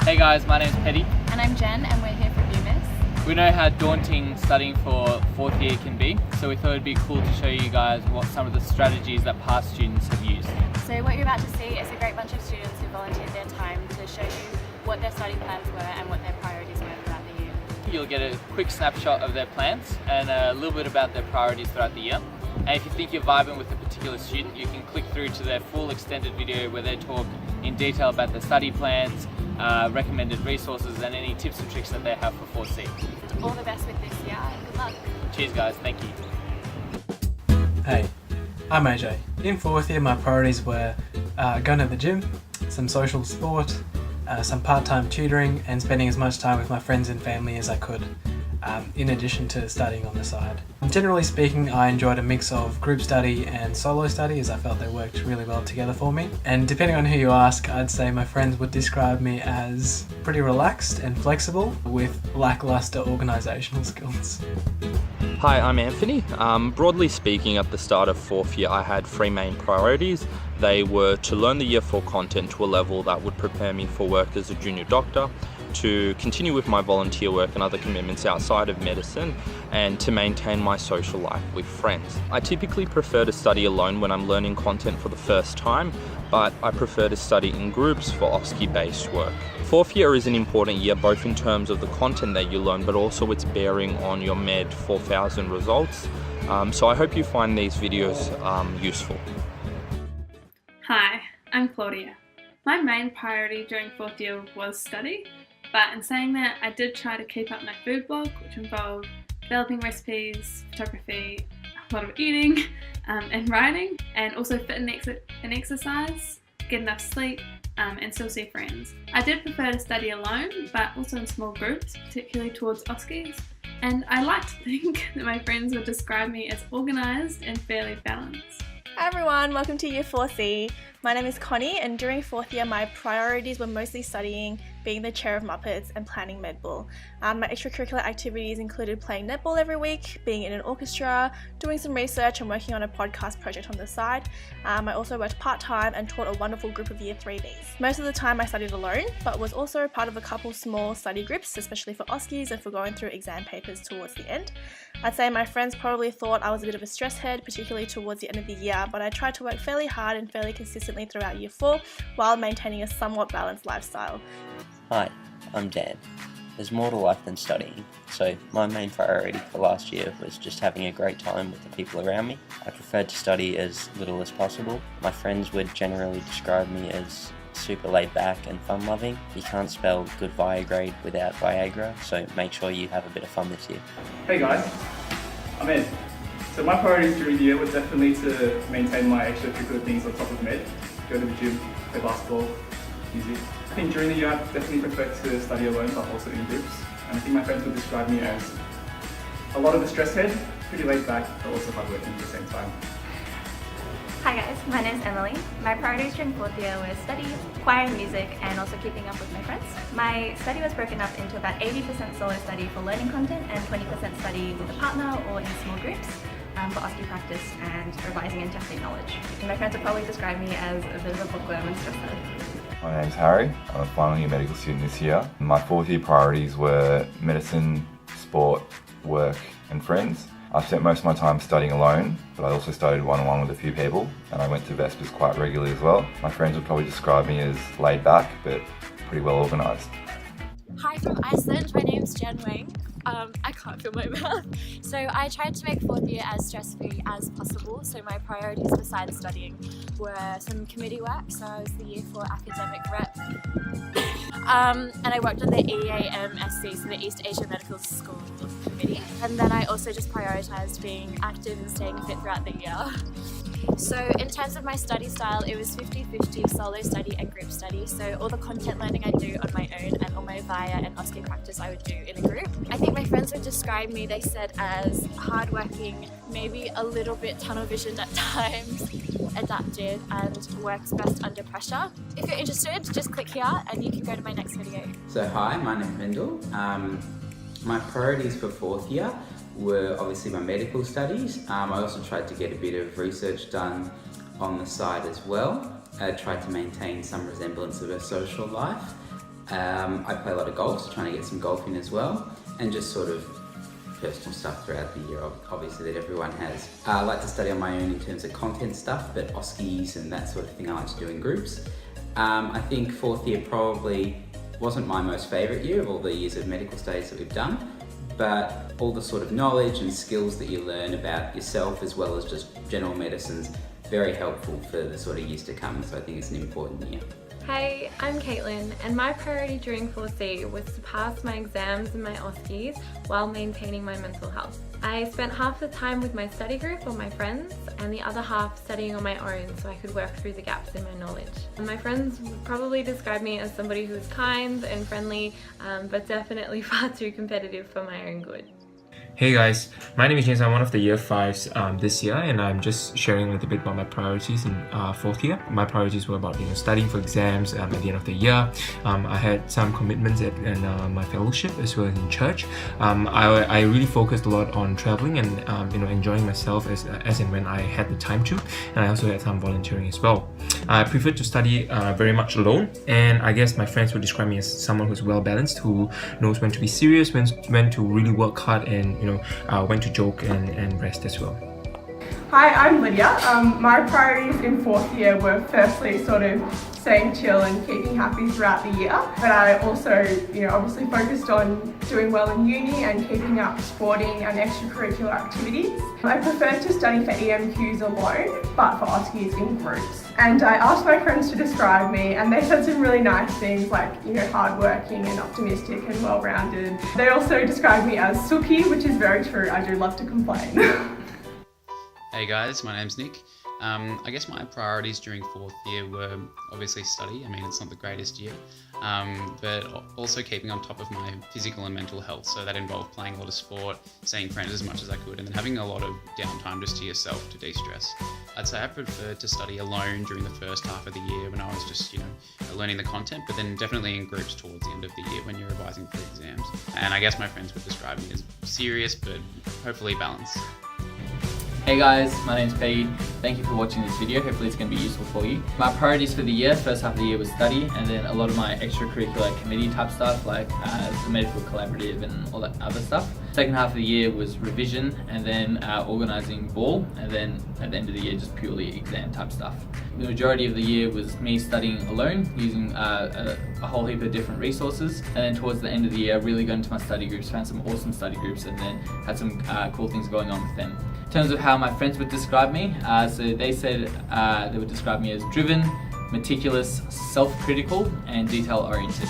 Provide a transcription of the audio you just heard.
Hey guys, my name's Petty. And I'm Jen, and we're here for UMIS. We know how daunting studying for fourth year can be, so we thought it'd be cool to show you guys what some of the strategies that past students have used. So what you're about to see is a great bunch of students who volunteered their time to show you what their study plans were and what their priorities were throughout the year. You'll get a quick snapshot of their plans and a little bit about their priorities throughout the year. And if you think you're vibing with a particular student, you can click through to their full extended video where they talk in detail about their study plans, recommended resources and any tips and tricks that they have for 4C. All the best with this year and good luck. Cheers guys, thank you. Hey, I'm AJ. In fourth year my priorities were going to the gym, some social sport, some part-time tutoring and spending as much time with my friends and family as I could, in addition to studying on the side. Generally speaking, I enjoyed a mix of group study and solo study as I felt they worked really well together for me. And depending on who you ask, I'd say my friends would describe me as pretty relaxed and flexible with lackluster organisational skills. Hi, I'm Anthony. Broadly speaking, at the start of fourth year, I had three main priorities. They were to learn the year 4 content to a level that would prepare me for work as a junior doctor, to continue with my volunteer work and other commitments outside of medicine, and to maintain my social life with friends. I typically prefer to study alone when I'm learning content for the first time, but I prefer to study in groups for OSCE-based work. Fourth year is an important year both in terms of the content that you learn, but also its bearing on your Med 4000 results. So I hope you find these videos useful. Hi, I'm Claudia. My main priority during fourth year was study, but in saying that, I did try to keep up my food blog, which involved developing recipes, photography, a lot of eating, and writing, and also fit and exercise, get enough sleep, and still see friends. I did prefer to study alone, but also in small groups, particularly towards OSCEs, and I like to think that my friends would describe me as organised and fairly balanced. Hi everyone, welcome to Year 4C. My name is Connie, and during fourth year my priorities were mostly studying, being the chair of Muppets and planning Medball. My extracurricular activities included playing netball every week, being in an orchestra, doing some research and working on a podcast project on the side. I also worked part-time and taught a wonderful group of Year 3Bs. Most of the time I studied alone, but was also part of a couple small study groups, especially for OSCEs and for going through exam papers towards the end. I'd say my friends probably thought I was a bit of a stress head, particularly towards the end of the year, but I tried to work fairly hard and fairly consistently throughout Year 4 while maintaining a somewhat balanced lifestyle. Hi, I'm Dan. There's more to life than studying, so my main priority for last year was just having a great time with the people around me. I preferred to study as little as possible. My friends would generally describe me as super laid back and fun loving. You can't spell good Viagrade without Viagra, so make sure you have a bit of fun this year. Hey guys, I'm Ed. So my priorities during the year were definitely to maintain my extracurricular things on top of Med, go to the gym, play basketball, music. I think during the year I definitely preferred to study alone but also in groups. And I think my friends would describe me as a lot of a stress head, pretty laid back but also hardworking at the same time. Hi guys, my name is Emily. My priorities during fourth year were study, choir and music, and also keeping up with my friends. My study was broken up into about 80% solo study for learning content and 20% study with a partner or in small groups for OSCE practice and revising and testing knowledge. And my friends would probably describe me as a bit of a bookworm and stress head. My name's Harry. I'm a final year medical student this year. My fourth year priorities were medicine, sport, work and friends. I spent most of my time studying alone, but I also studied one-on-one with a few people, and I went to Vespers quite regularly as well. My friends would probably describe me as laid back, but pretty well organised. Hi from Iceland, my name's Jen Wang. I can't feel my mouth. So I tried to make fourth year as stress-free as possible, so my priorities besides studying were some committee work, so I was the Year 4 academic rep. And I worked on the EAMSC, so the East Asia Medical School Committee. And then I also just prioritised being active and staying fit throughout the year. So in terms of my study style, it was 50-50 solo study and group study. So all the content learning I do on my own and all my VIA and OSCE practice I would do in a group. I think my friends would describe me, they said, as hardworking, maybe a little bit tunnel visioned at times, adaptive and works best under pressure. If you're interested, just click here and you can go to my next video. So hi, my name's Mendel. My priorities for fourth year were obviously my medical studies. I also tried to get a bit of research done on the side as well. I tried to maintain some resemblance of a social life. I play a lot of golf, so trying to get some golf in as well, and just sort of personal stuff throughout the year, obviously, that everyone has. I like to study on my own in terms of content stuff, but OSCEs and that sort of thing I like to do in groups. I think fourth year probably wasn't my most favourite year of all the years of medical studies that we've done, but all the sort of knowledge and skills that you learn about yourself as well as just general medicine's very helpful for the sort of years to come, so I think it's an important year. Hi, I'm Caitlin, and my priority during 4C was to pass my exams and my OSCEs while maintaining my mental health. I spent half the time with my study group or my friends, and the other half studying on my own so I could work through the gaps in my knowledge. And my friends would probably describe me as somebody who's kind and friendly, but definitely far too competitive for my own good. Hey guys, my name is James. I'm one of the year 5s this year, and I'm just sharing a little bit about my priorities in 4th year. My priorities were about studying for exams at the end of the year. I had some commitments in my fellowship as well as in church. I really focused a lot on traveling and enjoying myself as and when I had the time to, and I also had some volunteering as well. I preferred to study very much alone, and I guess my friends would describe me as someone who's well balanced, who knows when to be serious, when to really work hard, and when to joke and rest as well. Hi, I'm Lydia. My priorities in 4th year were firstly sort of staying chill and keeping happy throughout the year, but I also obviously focused on doing well in uni and keeping up sporting and extracurricular activities. I preferred to study for EMQs alone, but for OSCEs in groups. And I asked my friends to describe me, and they said some really nice things like, hardworking and optimistic and well-rounded. They also described me as sooky, which is very true. I do love to complain. Hey guys, my name's Nick. I guess my priorities during 4th year were obviously study. I mean, it's not the greatest year, but also keeping on top of my physical and mental health. So that involved playing a lot of sport, seeing friends as much as I could, and then having a lot of downtime just to yourself to de-stress. I'd say I preferred to study alone during the first half of the year when I was just, learning the content, but then definitely in groups towards the end of the year when you're revising for exams. And I guess my friends would describe me as serious, but hopefully balanced. Hey guys, my name's Pete. Thank you for watching this video. Hopefully it's going to be useful for you. My priorities for the year, first half of the year was study, and then a lot of my extracurricular committee type stuff like the medical collaborative and all that other stuff. Second half of the year was revision, and then organising ball, and then at the end of the year just purely exam type stuff. The majority of the year was me studying alone, using a whole heap of different resources, and then towards the end of the year I really got into my study groups, found some awesome study groups, and then had some cool things going on with them. In terms of how my friends would describe me, so they said they would describe me as driven, meticulous, self-critical, and detail-oriented.